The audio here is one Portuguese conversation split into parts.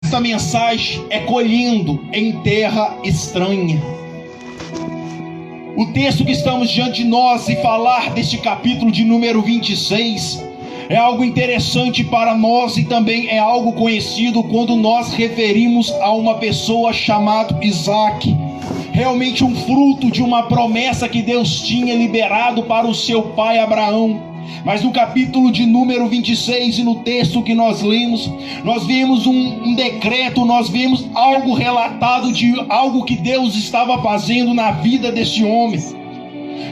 Esta mensagem é colhendo em terra estranha. O texto que estamos diante de nós e falar deste capítulo de número 26 é algo interessante para nós e também é algo conhecido quando nós referimos a uma pessoa chamada Isaac. Realmente um fruto de uma promessa que Deus tinha liberado para o seu pai Abraão. Mas no capítulo de número 26 e no texto que nós lemos, nós vemos um decreto, nós vemos algo relatado de algo que Deus estava fazendo na vida desse homem.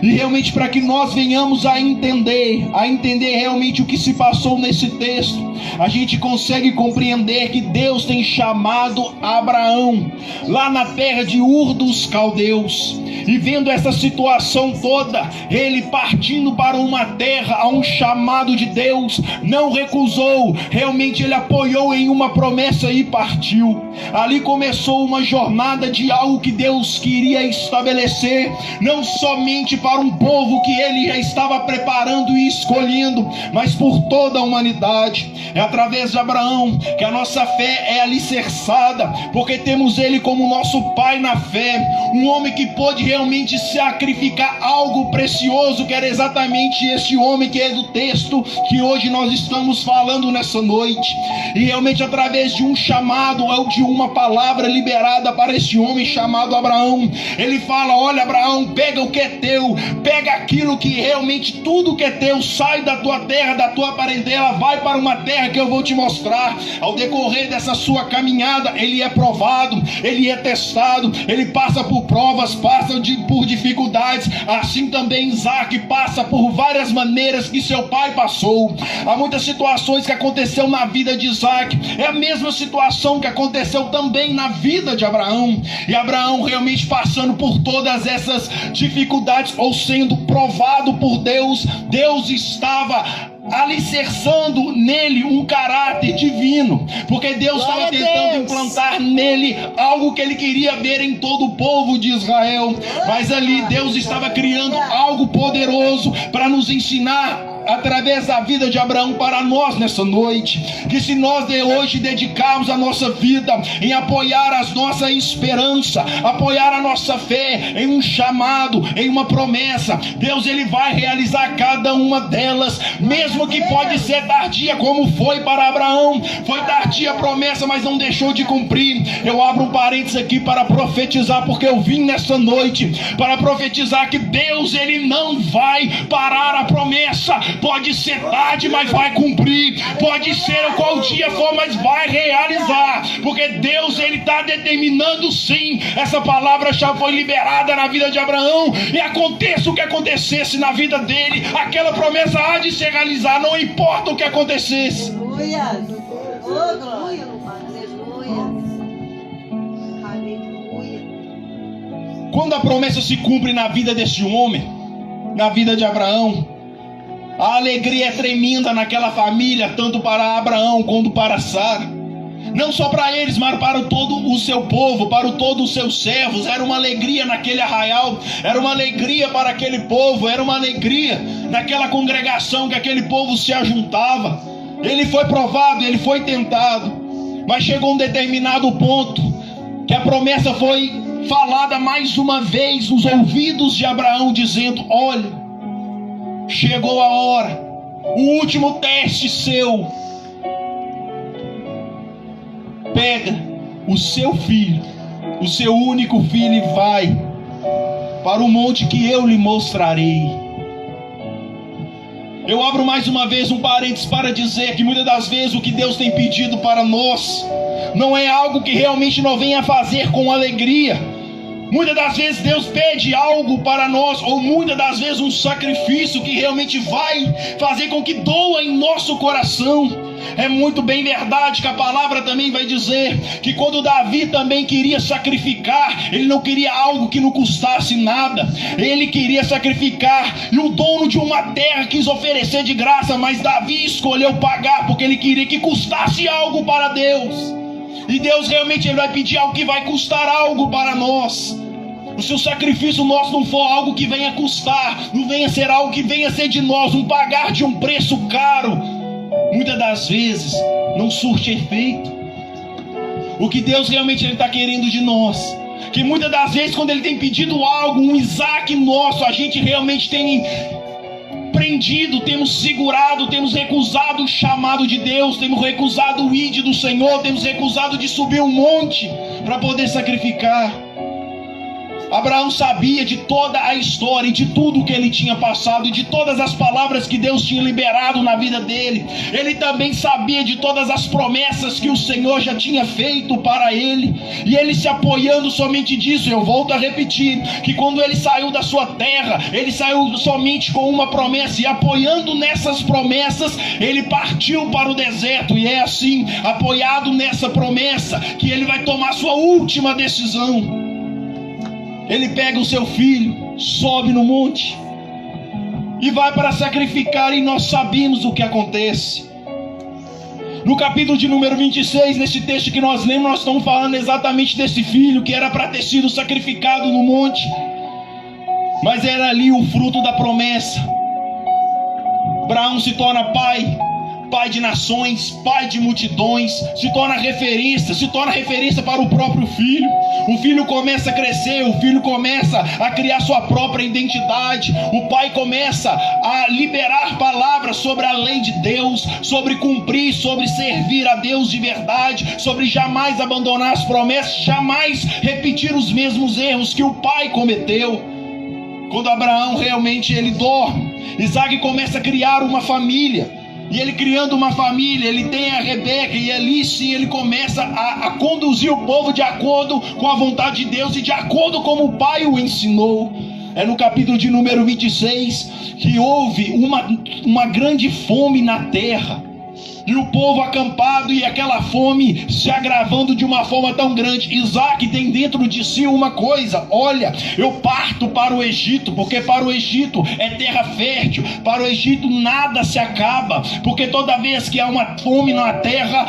E realmente para que nós venhamos a entender realmente o que se passou nesse texto, a gente consegue compreender que Deus tem chamado Abraão lá na terra de Ur dos Caldeus. E vendo essa situação toda, ele partindo para uma terra, a um chamado de Deus, não recusou, realmente ele apoiou em uma promessa e partiu. Ali começou uma jornada de algo que Deus queria estabelecer, não somente para um povo que ele já estava preparando e escolhendo, mas por toda a humanidade. É através de Abraão que a nossa fé é alicerçada, porque temos ele como nosso pai na fé, um homem que pôde realmente sacrificar algo precioso, que era exatamente esse homem que é do texto que hoje nós estamos falando nessa noite. E realmente através de um chamado ou de uma palavra liberada para esse homem chamado Abraão, ele fala: olha Abraão, pega o que é teu, pega aquilo que realmente tudo que é teu, sai da tua terra, da tua parentela, vai para uma terra que eu vou te mostrar. Ao decorrer dessa sua caminhada, ele é provado, ele é testado, ele passa por provas, passa por dificuldades. Assim também Isaac passa por várias maneiras que seu pai passou. Há muitas situações que aconteceu na vida de Isaac, é a mesma situação que aconteceu também na vida de Abraão. E Abraão realmente passando por todas essas dificuldades, ou sendo provado por Deus, Deus estava alicerçando nele um caráter divino, porque Deus estava tentando implantar nele algo que ele queria ver em todo o povo de Israel. Mas ali Deus estava criando algo poderoso para nos ensinar através da vida de Abraão para nós nessa noite, que se nós de hoje dedicarmos a nossa vida em apoiar a nossa esperança, apoiar a nossa fé em um chamado, em uma promessa, Deus ele vai realizar cada uma delas, mesmo que pode ser tardia, como foi para Abraão. Foi tardia a promessa, mas não deixou de cumprir. Eu abro um parênteses aqui para profetizar, porque eu vim nessa noite para profetizar que Deus ele não vai parar a promessa. Pode ser tarde, mas vai cumprir. Pode ser qual dia for, mas vai realizar, porque Deus ele está determinando sim. Essa palavra já foi liberada na vida de Abraão, e aconteça o que acontecesse na vida dele, aquela promessa há de se realizar, não importa o que acontecesse. Aleluia. Oh, glória. Aleluia. Quando a promessa se cumpre na vida desse homem, na vida de Abraão, a alegria é tremenda naquela família, tanto para Abraão quanto para Sara. Não só para eles, mas para todo o seu povo, para todos os seus servos. Era uma alegria naquele arraial, era uma alegria para aquele povo, era uma alegria naquela congregação que aquele povo se ajuntava. Ele foi provado, ele foi tentado, mas chegou um determinado ponto que a promessa foi falada mais uma vez nos ouvidos de Abraão, dizendo: olha, chegou a hora, o último teste seu. Pega o seu filho, o seu único filho, e vai para o monte que eu lhe mostrarei. Eu abro mais uma vez um parênteses para dizer que muitas das vezes o que Deus tem pedido para nós não é algo que realmente nós venha fazer com alegria. Muitas das vezes Deus pede algo para nós, ou muitas das vezes um sacrifício que realmente vai fazer com que doa em nosso coração. É muito bem verdade que a palavra também vai dizer que quando Davi também queria sacrificar, ele não queria algo que não custasse nada, ele queria sacrificar, e o dono de uma terra quis oferecer de graça, mas Davi escolheu pagar, porque ele queria que custasse algo para Deus. E Deus realmente ele vai pedir algo que vai custar algo para nós. Se o sacrifício nosso não for algo que venha custar, não venha ser algo que venha ser de nós, um pagar de um preço caro, muitas das vezes não surte efeito. o que Deus realmente está querendo de nós. Que muitas das vezes, quando Ele tem pedido algo, um Isaac nosso, a gente realmente tem prendido, temos segurado, temos recusado o chamado de Deus, temos recusado o ide do Senhor, temos recusado de subir um monte para poder sacrificar. Abraão sabia de toda a história, de tudo que ele tinha passado, de todas as palavras que Deus tinha liberado na vida dele. Ele também sabia de todas as promessas que o Senhor já tinha feito para ele. E ele se apoiando somente disso, eu volto a repetir, que quando ele saiu da sua terra, ele saiu somente com uma promessa, e apoiando nessas promessas, ele partiu para o deserto. E é assim, apoiado nessa promessa, que ele vai tomar sua última decisão. Ele pega o seu filho, sobe no monte e vai para sacrificar, e nós sabemos o que acontece. No capítulo de número 26, nesse texto que nós lemos, nós estamos falando exatamente desse filho que era para ter sido sacrificado no monte, mas era ali o fruto da promessa. Abraão se torna pai de nações, pai de multidões, se torna referência para o próprio filho. O filho começa a crescer, o filho começa a criar sua própria identidade. O pai começa a liberar palavras sobre a lei de Deus, sobre cumprir, sobre servir a Deus de verdade, sobre jamais abandonar as promessas, jamais repetir os mesmos erros que o pai cometeu. Quando Abraão realmente ele dorme, Isaac começa a criar uma família. E ele criando uma família, ele tem a Rebeca, e ali sim ele começa a conduzir o povo de acordo com a vontade de Deus e de acordo como o pai o ensinou. É no capítulo de número 26 que houve uma grande fome na terra. E o povo acampado, e aquela fome se agravando de uma forma tão grande. Isaac tem dentro de si uma coisa: olha, eu parto para o Egito, porque para o Egito é terra fértil, para o Egito nada se acaba, porque toda vez que há uma fome na terra,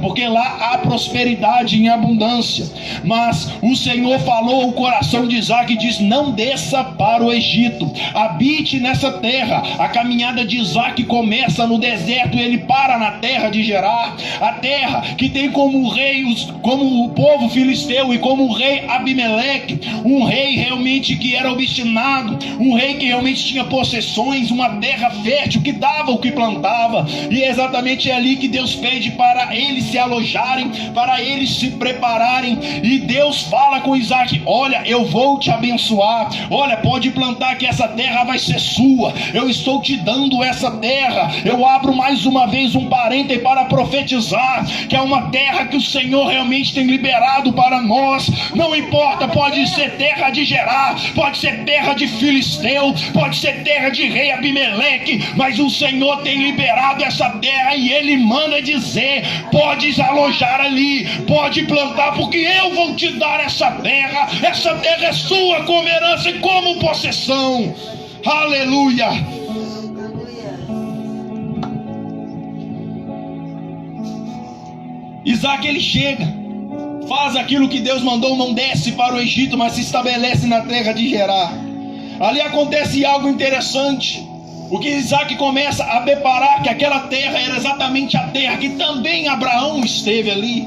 porque lá há prosperidade em abundância. Mas o Senhor falou ao coração de Isaac e diz: não desça para o Egito, habite nessa terra. A caminhada de Isaac começa no deserto, e ele para na terra de Gerar, a terra que tem como rei, como o povo filisteu, e como rei Abimeleque, um rei realmente que era obstinado, um rei que realmente tinha possessões, uma terra fértil que dava o que plantava. E é exatamente ali que Deus pede para eles se alojarem, para eles se prepararem. E Deus fala com Isaac: olha, eu vou te abençoar, olha, pode plantar que essa terra vai ser sua, eu estou te dando essa terra. Eu abro mais uma vez um parêntese para profetizar que é uma terra que o Senhor realmente tem liberado para nós. Não importa, pode ser terra de Gerar, pode ser terra de Filisteu, pode ser terra de rei Abimeleque, mas o Senhor tem liberado essa terra, e Ele manda dizer: pode alojar ali, pode plantar, porque eu vou te dar essa terra é sua como herança e como possessão. Aleluia. Isaac ele chega, faz aquilo que Deus mandou, não desce para o Egito, mas se estabelece na terra de Gerar. Ali acontece algo interessante. O que Isaac começa a deparar, que aquela terra era exatamente a terra que também Abraão esteve ali.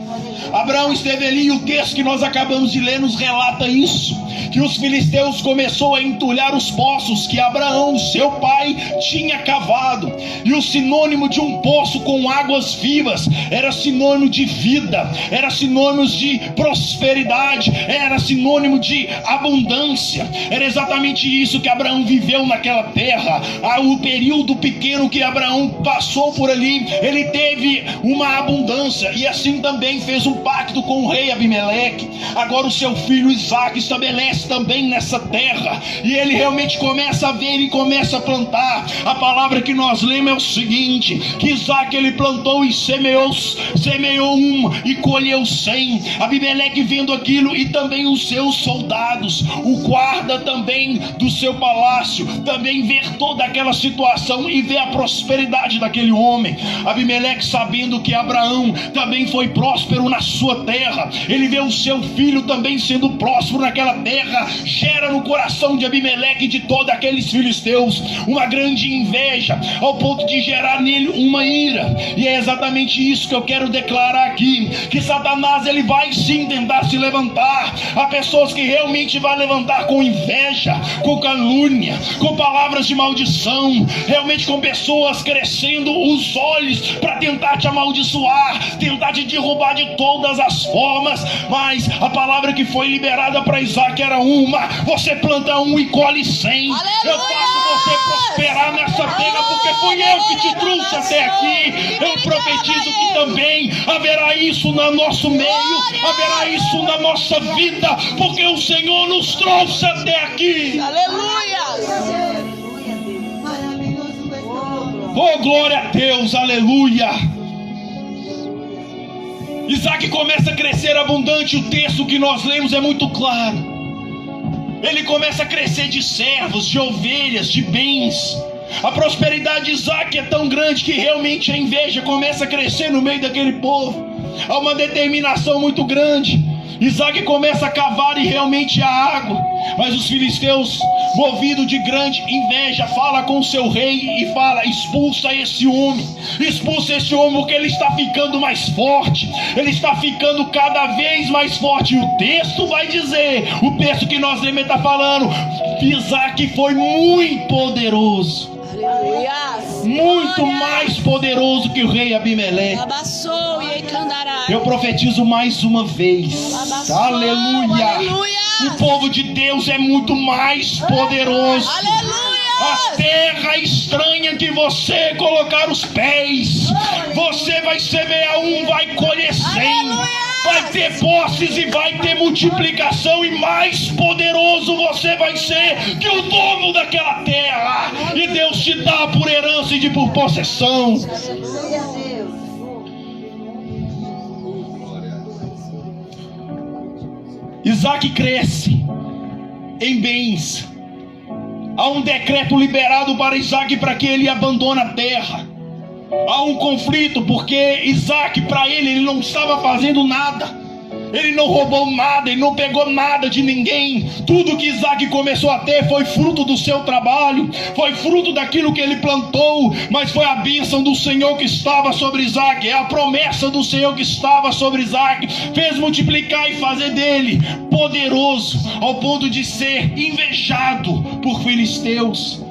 Abraão esteve ali, e o texto que nós acabamos de ler nos relata isso, que os filisteus começou a entulhar os poços que Abraão, seu pai, tinha cavado. E o sinônimo de um poço com águas vivas era sinônimo de vida, era sinônimo de prosperidade, era sinônimo de abundância. Era exatamente isso que Abraão viveu naquela terra. O período pequeno que Abraão passou por ali, ele teve uma abundância, e assim também fez um pacto com o rei Abimeleque. Agora o seu filho Isaac estabelece também nessa terra, e ele realmente começa a ver e começa a plantar. A palavra que nós lemos é o seguinte: que Isaac ele plantou e semeou e colheu 100. Abimeleque vendo aquilo, e também os seus soldados, o guarda também do seu palácio, também ver toda aquela situação e ver a prosperidade daquele homem. Abimeleque, sabendo que Abraão também foi próspero na sua terra. Ele vê o seu filho também sendo próspero naquela terra. Gera no coração de Abimeleque e de todos aqueles filisteus uma grande inveja, ao ponto de gerar nele uma ira. E é exatamente isso que eu quero declarar aqui, que Satanás ele vai sim tentar se levantar. Há pessoas que realmente vai levantar com inveja, com calúnia, com palavras de maldição, realmente com pessoas crescendo os olhos para tentar te amaldiçoar, tentar te derrubar de todas as formas. Mas a palavra que foi liberada para Isaac era uma: você planta um e colhe 100. Aleluia! Eu faço você prosperar nessa terra, porque fui eu que te trouxe até aqui. Eu profetizo que também haverá isso no nosso meio, haverá isso na nossa vida, porque o Senhor nos trouxe até aqui. Aleluia! Oh, glória a Deus, aleluia. Isaac começa a crescer abundante. O texto que nós lemos é muito claro. Ele começa a crescer de servos, de ovelhas, de bens. A prosperidade de Isaac é tão grande que realmente a inveja começa a crescer no meio daquele povo. Há uma determinação muito grande. Isaac começa a cavar e realmente há água. Mas os filisteus, movidos de grande inveja, fala com o seu rei e fala: expulsa esse homem porque ele está ficando mais forte, ele está ficando cada vez mais forte. E o texto vai dizer, o texto que nós lemos está falando, Isaac foi muito poderoso, muito mais poderoso que o rei Abimeleque. Eu profetizo mais uma vez, aleluia. O povo de Deus é muito mais poderoso. A terra estranha que você colocar os pés, você vai semear um, vai colher 100. Vai ter posses e vai ter multiplicação, e mais poderoso você vai ser que o dono daquela terra. E Deus te dá por herança e por possessão. Isaac cresce em bens. Há um decreto liberado para Isaac para que ele abandone a terra. Há um conflito, porque Isaac, para ele não estava fazendo nada. Ele não roubou nada, ele não pegou nada de ninguém. Tudo que Isaac começou a ter foi fruto do seu trabalho, foi fruto daquilo que ele plantou. Mas foi a bênção do Senhor que estava sobre Isaac, é a promessa do Senhor que estava sobre Isaac. Fez multiplicar e fazer dele poderoso, ao ponto de ser invejado por filisteus.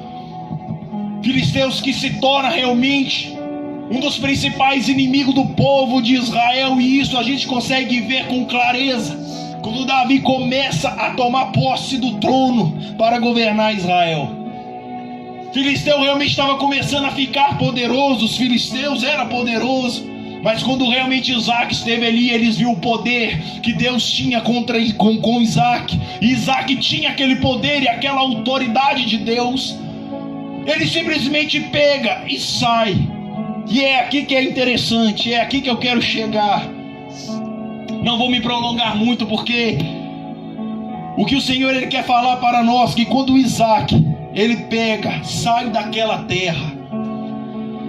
Filisteus que se torna realmente um dos principais inimigos do povo de Israel. E isso a gente consegue ver com clareza quando Davi começa a tomar posse do trono para governar Israel. Filisteu realmente estava começando a ficar poderoso. Os filisteus eram poderosos, mas quando realmente Isaac esteve ali, eles viram o poder que Deus tinha com Isaac. E Isaac tinha aquele poder e aquela autoridade de Deus. Ele simplesmente pega e sai. E é aqui que é interessante, é aqui que eu quero chegar. Não vou me prolongar muito, porque o que o Senhor ele quer falar para nós, que quando Isaac ele pega, sai daquela terra,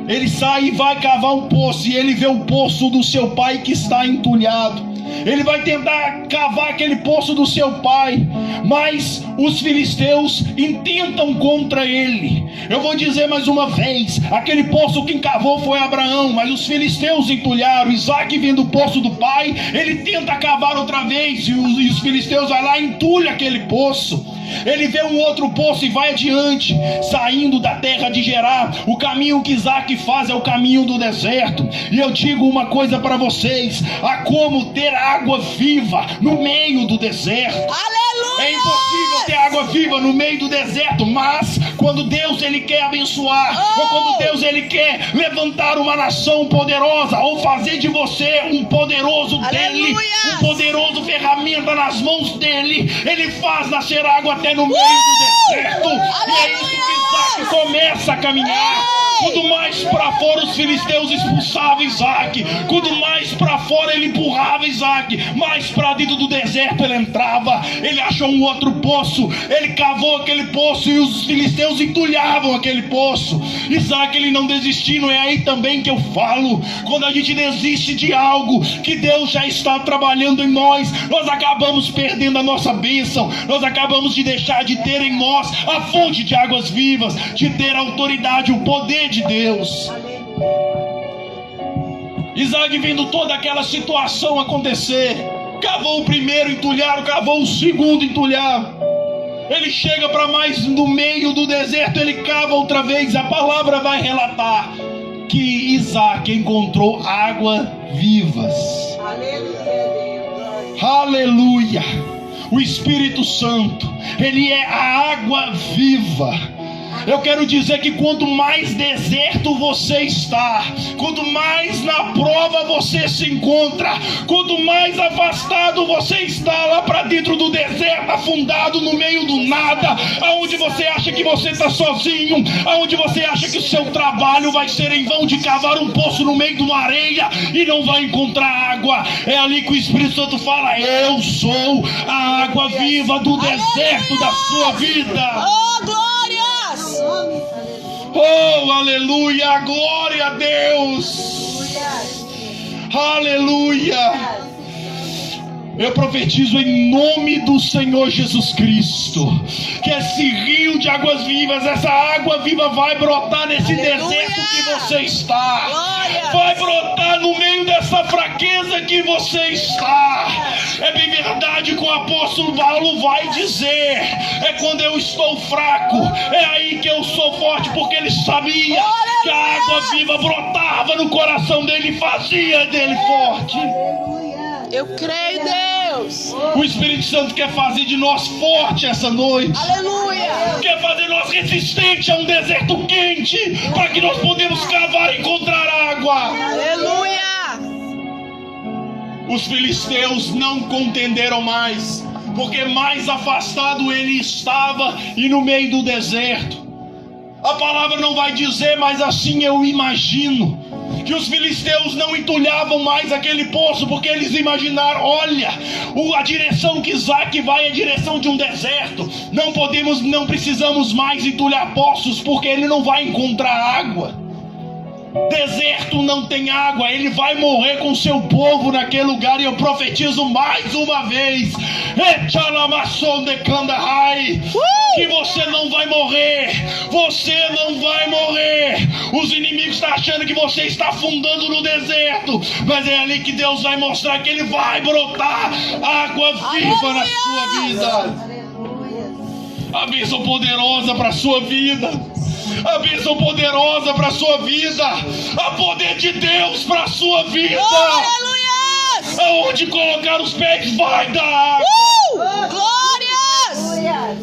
ele sai e vai cavar um poço, e ele vê o poço do seu pai que está entulhado. Ele vai tentar cavar aquele poço do seu pai, mas os filisteus intentam contra ele. Eu vou dizer mais uma vez, aquele poço quem cavou foi Abraão, mas os filisteus entulharam. Isaac, vendo o poço do pai, ele tenta cavar outra vez, e os filisteus vai lá e entulha aquele poço. Ele vê um outro poço e vai adiante, saindo da terra de Gerar. O caminho que Isaac faz é o caminho do deserto. E eu digo uma coisa para vocês: há como ter água viva no meio do deserto. Aleluia! É impossível ter água viva no meio do deserto, mas quando Deus ele quer abençoar, ou quando Deus ele quer levantar uma nação poderosa, ou fazer de você um poderoso dele, um poderoso ferramenta nas mãos dele, ele faz nascer água até no meio do deserto. deserto. E é isso que Isaac começa a caminhar. Quanto mais para fora os filisteus expulsavam Isaac, quanto mais para fora ele empurrava Isaac, mais para dentro do deserto ele entrava. Ele achou um outro poço, ele cavou aquele poço e os filisteus entulhavam aquele poço. Isaac, ele não desistiu. É aí também que eu falo, quando a gente desiste de algo que Deus já está trabalhando em nós, nós acabamos perdendo a nossa bênção, nós acabamos de deixar de ter em nós a fonte de águas vivas, de ter a autoridade, o poder de Deus. Isaac, vendo toda aquela situação acontecer, cavou o primeiro, entulharam, cavou o segundo, entulharam. Ele chega para mais no meio do deserto, ele cava outra vez. A palavra vai relatar que Isaac encontrou água vivas. Aleluia. O Espírito Santo, ele é a água viva. Eu quero dizer que quanto mais deserto você está, quanto mais na prova você se encontra, quanto mais afastado você está lá para dentro do deserto, afundado no meio do nada, aonde você acha que você está sozinho, aonde você acha que o seu trabalho vai ser em vão de cavar um poço no meio de uma areia e não vai encontrar água, é ali que o Espírito Santo fala: eu sou a água viva do deserto da sua vida. Oh, glórias! Oh, aleluia, glória a Deus. Aleluia. Eu profetizo em nome do Senhor Jesus Cristo que esse rio de águas vivas, essa água viva vai brotar nesse deserto que você está. Glória. Vai brotar no meio dessa fraqueza que você está. É bem verdade que o apóstolo Paulo vai dizer: é quando eu estou fraco, é aí que eu sou forte, porque ele sabia que a água viva brotava no coração dele e fazia dele forte. Eu creio, Deus. O Espírito Santo quer fazer de nós forte essa noite. Aleluia. Quer fazer nós resistente a um deserto quente, para que nós podemos cavar e encontrar água. Aleluia. Os filisteus não contenderam mais, porque mais afastado ele estava e no meio do deserto. A palavra não vai dizer, mas assim eu imagino que os filisteus não entulhavam mais aquele poço, porque eles imaginaram: olha, a direção que Isaac vai é a direção de um deserto. Não precisamos mais entulhar poços, porque ele não vai encontrar água. Deserto não tem água, ele vai morrer com seu povo naquele lugar. E eu profetizo mais uma vez: que você não vai morrer, você não vai morrer. Os inimigos estão achando que você está afundando no deserto, mas é ali que Deus vai mostrar que ele vai brotar água viva na sua vida. A bênção poderosa para a sua vida, a bênção poderosa para a sua vida, a poder de Deus para a sua vida. Aleluia. Aonde colocar os pés vai dar água. Glórias.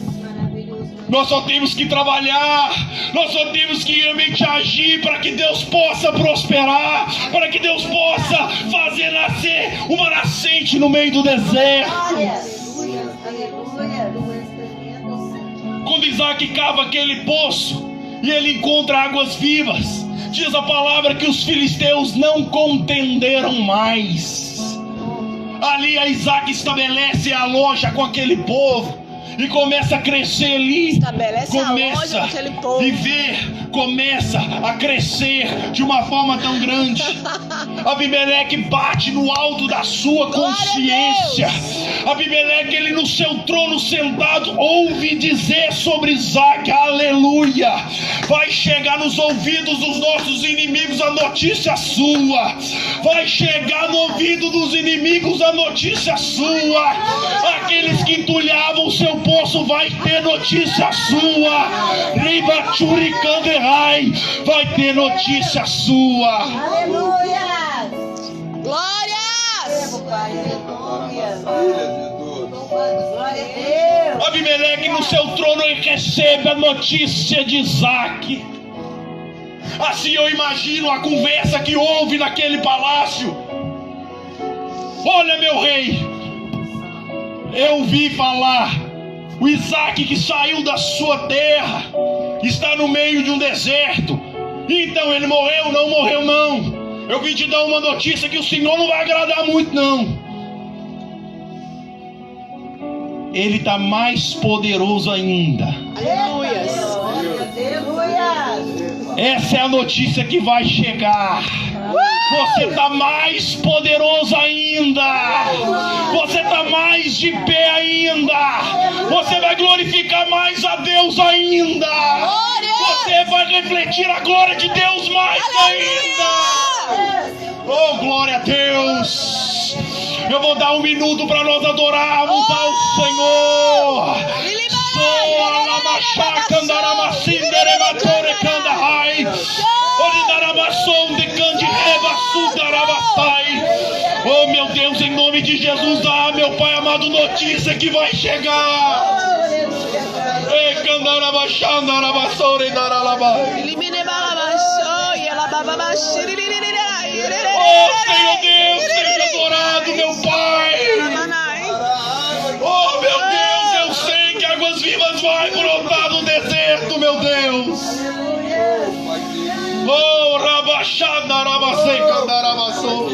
Nós só temos que trabalhar, nós só temos que realmente agir para que Deus possa prosperar, para que Deus possa fazer nascer uma nascente no meio do deserto. Quando Isaac cava aquele poço e ele encontra águas vivas, diz a palavra que os filisteus não contenderam mais. Ali a Isaac estabelece a loja com aquele povo e começa a crescer ali, começa a viver, começa a crescer de uma forma tão grande. Abimeleque bate no alto da sua consciência. Abimeleque, ele no seu trono sentado, ouve dizer sobre Isaac: aleluia. Vai chegar nos ouvidos dos nossos inimigos a notícia sua. Vai chegar no ouvido dos inimigos a notícia sua. Aqueles que entulhavam o seu poço vai ter notícia sua. Ribachuricanderai vai ter notícia sua. Aleluia. Glórias. Abimeleque no seu trono ele recebe a notícia de Isaac. Assim eu imagino a conversa que houve naquele palácio. Olha, meu rei, eu vi falar O Isaac que saiu da sua terra está no meio de um deserto. Então ele morreu? Não morreu não. Eu vim te dar uma notícia que o Senhor não vai agradar muito não. Ele está mais poderoso ainda. Aleluias. Essa é a notícia que vai chegar. Você está mais poderoso ainda. Você está mais de pé ainda. Você vai glorificar mais a Deus ainda. Você vai refletir a glória de Deus mais ainda. Oh, glória a Deus. Eu vou dar 1 minuto para nós adorarmos ao Senhor. Oh, meu Deus, em nome de Jesus, dá, meu Pai amado, notícia que vai chegar. Oh, Senhor Deus, seja adorado, meu Pai. Oh, meu Deus, eu sei que águas vivas vai brotar no deserto, meu Deus. Oh, Rabachada, Rabaseca, Darabassou.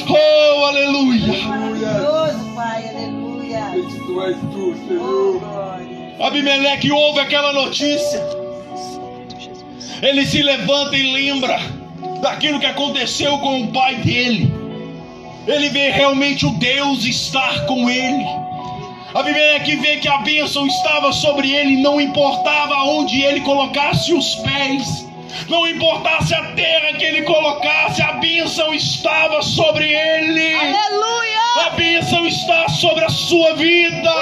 Oh, aleluia. Abimeleque ouve aquela notícia. Ele se levanta e lembra daquilo que aconteceu com o pai dele. Ele vê realmente o Deus estar com ele. Abimeleque vê que a bênção estava sobre ele. Não importava onde ele colocasse os pés, não importasse a terra que ele colocasse, a bênção estava sobre ele. Aleluia! A bênção está sobre a sua vida.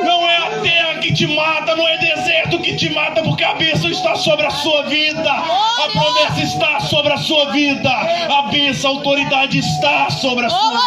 Não é a terra que te mata, não é deserto que te mata, porque a bênção está sobre a sua vida. A promessa está sobre a sua vida. A bênção, a autoridade está sobre a sua vida.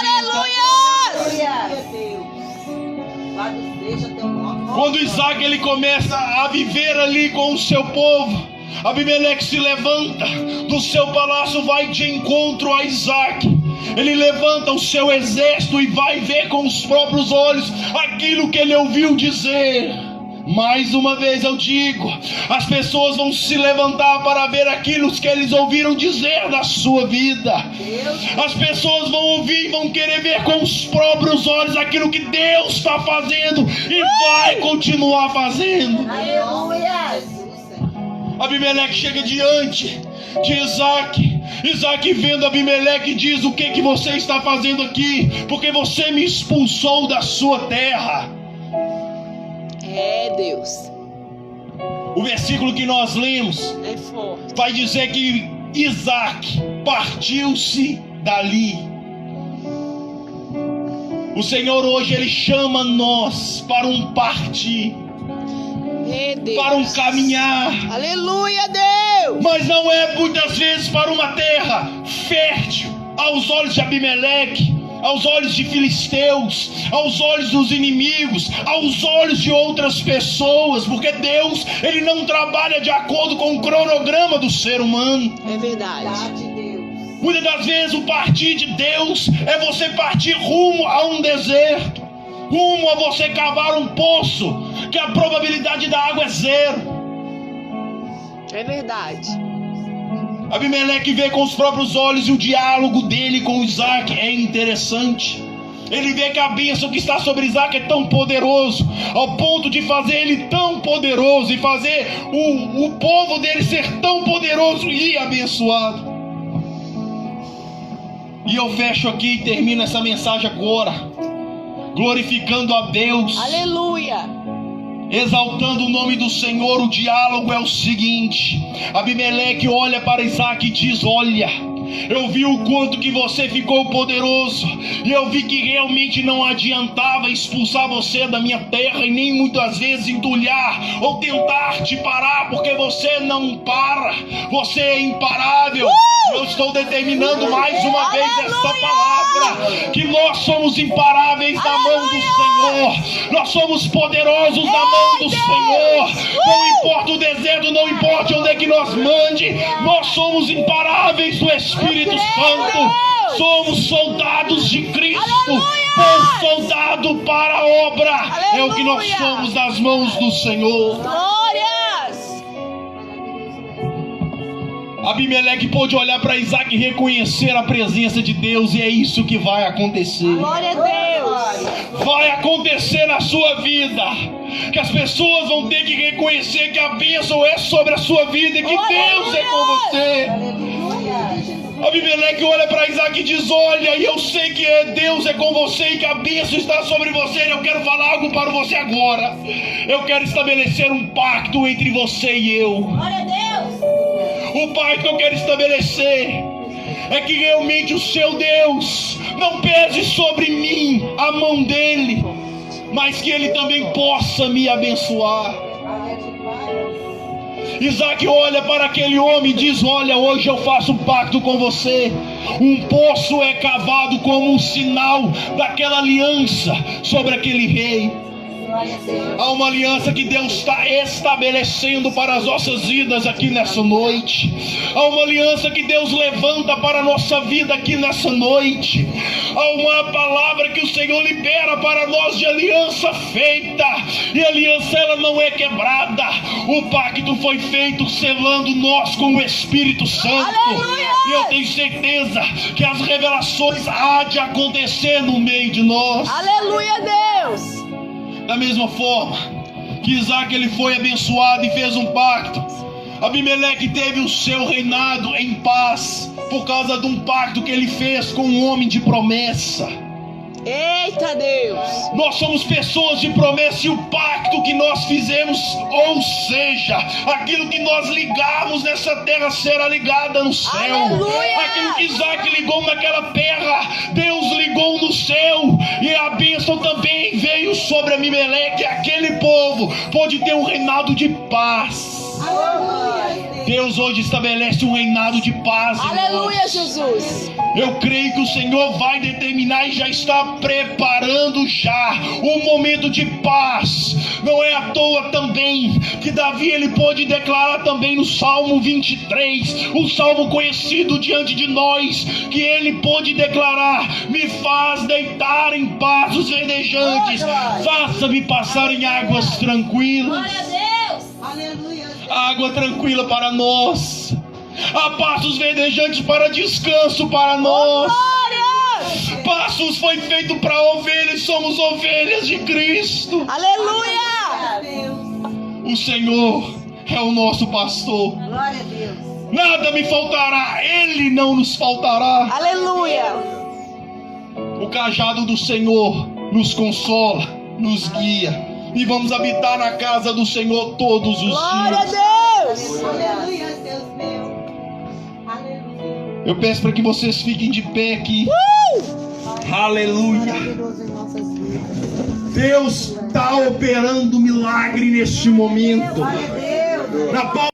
Quando Isaac ele começa a viver ali com o seu povo, Abimeleque se levanta do seu palácio, vai de encontro a Isaac. Ele levanta o seu exército e vai ver com os próprios olhos aquilo que ele ouviu dizer. Mais uma vez eu digo, as pessoas vão se levantar para ver aquilo que eles ouviram dizer da sua vida. As pessoas vão ouvir e vão querer ver com os próprios olhos aquilo que Deus está fazendo e vai continuar fazendo. Abimeleque chega diante de Isaac. Isaac vendo Abimeleque diz: o que você está fazendo aqui? Porque você me expulsou da sua terra. É Deus. O versículo que nós lemos É forte. vai dizer que Isaac partiu-se dali. O Senhor hoje ele chama nós para um partir, para um caminhar. Aleluia, Deus. Mas não é muitas vezes para uma terra fértil aos olhos de Abimeleque, aos olhos de filisteus, aos olhos dos inimigos, aos olhos de outras pessoas, porque Deus ele não trabalha de acordo com o cronograma do ser humano. É verdade. Muitas das vezes o partir de Deus é você partir rumo a um deserto, rumo a você cavar um poço que a probabilidade da água é zero. É verdade. Abimeleque vê com os próprios olhos e o diálogo dele com Isaac é interessante. Ele vê que a bênção que está sobre Isaac é tão poderoso, ao ponto de fazer ele tão poderoso e fazer o povo dele ser tão poderoso e abençoado. E eu fecho aqui e termino essa mensagem agora, glorificando a Deus. Aleluia. Exaltando o nome do Senhor. O diálogo é o seguinte: Abimeleque olha para Isaac e diz: olha, eu vi o quanto que você ficou poderoso, e eu vi que realmente não adiantava expulsar você da minha terra, e nem muitas vezes entulhar ou tentar te parar, porque você não para, você é imparável. Eu estou determinando mais uma vez essa palavra, que nós somos imparáveis na mão do Senhor, nós somos poderosos na mão do Senhor. Não importa o deserto, não importa onde é que nós mande, nós somos imparáveis do Espírito Santo. Somos soldados de Cristo, bons soldado para a obra. É o que nós somos nas mãos do Senhor. Glórias. Abimeleque pôde olhar para Isaac e reconhecer a presença de Deus, e é isso que vai acontecer. Glória a Deus. Vai acontecer na sua vida, que as pessoas vão ter que reconhecer que a bênção é sobre a sua vida e que Deus é com você. Abimeleque olha para Isaac e diz: olha, eu sei que Deus é com você e que a bênção está sobre você. Eu quero falar algo para você agora. Eu quero estabelecer um pacto entre você e eu. Glória a Deus. O pacto que eu quero estabelecer é que realmente o seu Deus não pese sobre mim a mão dele, mas que ele também possa me abençoar. Isaac olha para aquele homem e diz: olha, hoje eu faço um pacto com você. Um poço é cavado como um sinal daquela aliança sobre aquele rei. Há uma aliança que Deus está estabelecendo para as nossas vidas aqui nessa noite. Há uma aliança que Deus levanta para a nossa vida aqui nessa noite. Há uma palavra que o Senhor libera para nós de aliança feita. E a aliança, ela não é quebrada. O pacto foi feito selando nós com o Espírito Santo. Aleluia! E eu tenho certeza que as revelações há de acontecer no meio de nós. Aleluia, Deus. Da mesma forma que Isaac ele foi abençoado e fez um pacto, Abimeleque teve o seu reinado em paz por causa de um pacto que ele fez com um homem de promessa. Eita Deus. Nós somos pessoas de promessa, e o pacto que nós fizemos, ou seja, aquilo que nós ligarmos nessa terra será ligada no céu. Aleluia! Aquilo que Isaac ligou naquela terra, Deus ligou no céu, e a bênção também veio sobre Abimeleque. Aquele povo pôde ter um reinado de paz. Deus hoje estabelece um reinado de paz. Aleluia, Jesus. Eu creio que o Senhor vai determinar e já está preparando já um momento de paz. Não é à toa também que Davi ele pôde declarar também no Salmo 23, um salmo conhecido diante de nós, que ele pôde declarar: me faz deitar em paz os verdejantes, faça-me passar em águas tranquilas. Glória a Deus. Aleluia. Água tranquila para nós, há pastos verdejantes para descanso para nós. Glória. Pastos foi feito para ovelhas, somos ovelhas de Cristo. Aleluia. Deus. O Senhor é o nosso pastor, Glória a Deus. nada me faltará, Ele não nos faltará. Aleluia. O cajado do Senhor nos consola, nos guia, e vamos habitar na casa do Senhor todos os Glória a dias. Deus. Aleluia, Deus meu. Aleluia. Eu peço para que vocês fiquem de pé aqui. Aleluia. Maravilhoso em nossas vidas. Deus está operando milagre neste momento. Glória a Deus. Na